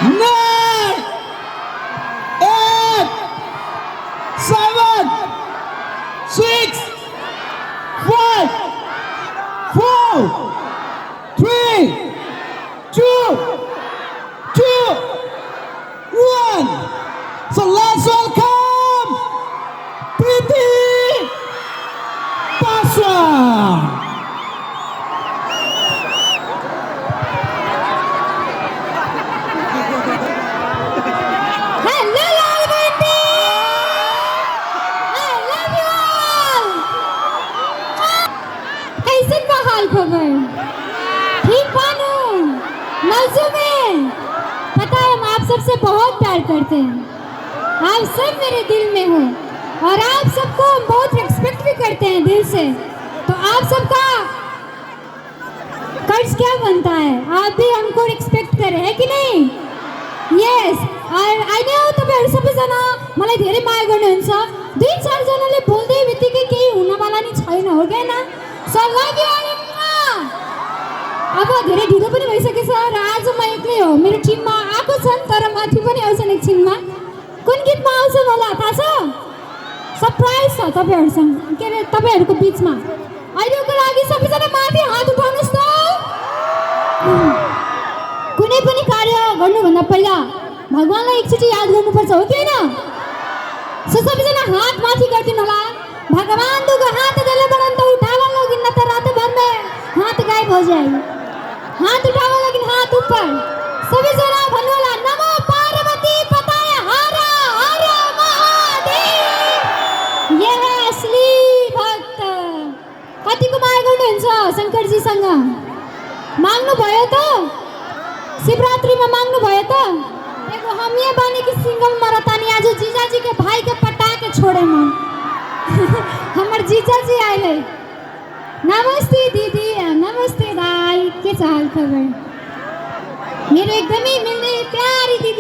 9, 8, 7, 6, 5, 4, 3, 2, 1. So let's welcome Priti Paswan. Hello, Lalvandi! I love you all! कैसन बा हाल खबर? ठीक बानू? मौजू में? पता है हम आप सबसे बहुत प्यार करते हैं। आप सब मेरे दिल में हो और आप सबको हम बहुत रिस्पेक्ट भी करते हैं दिल से। तो आप सबका कर्ज क्या बनता है? आप भी हमको रिस्पेक्ट करें, है कि नहीं? यस, और अहिले तपाईहरु सबैजना मलाई धेरै माया गर्नुहुन्छ। दुई चार जनाले बोल्दै बित्तिकै केही हुनवाला नि छैन, हो कि हैन? So love you all. अब धेरै ढिलो पनि भइसकेछ र आज म एक्लै हो। मेरो टिममा आएको छन् तर माथि पनि आउँछन् एकछिनमा। कुन गीतमा आउँछन् होला थाहा छ? सरप्राइज छ तपाईहरुसँग, के अरे तपाईहरुको बीचमा। अहिलेको लागि सबैजना माथि हात उठाउनुस् त। कुनै पनि कार्य गर्नुभन्दा पहिला भगवानलाई एकचोटि याद गर्नुपर्छ, हो कि हैन? सो सबैजना हात माथि गरिदिनु होला। भगवान दुगो हाथ देले बड़न तो उठावा लोगिन, न तो रात भर में हाथ गायब हो जाए। हाथ उठावा लोगिन, हाथ ऊपर। सबैजना भन्नु होला नमो पार्वती पताय हर हर महादेव। ये है असली भक्त। कतिको माया गर्नुहुन्छ शंकरजीसँग? माग्नु भयो त? शिवरात्रिमा मांगनु भयो त? एगो हम ये बानी की सिंगल मरतानी आज जीजा जी के भाई के पटा के छोड़े मन। हमर जीजा जी आइले। नमस्ते दीदी, नमस्ते दाई, के छ हाल खबर? मेरो एकदमै मिल्ने प्यारी दिदी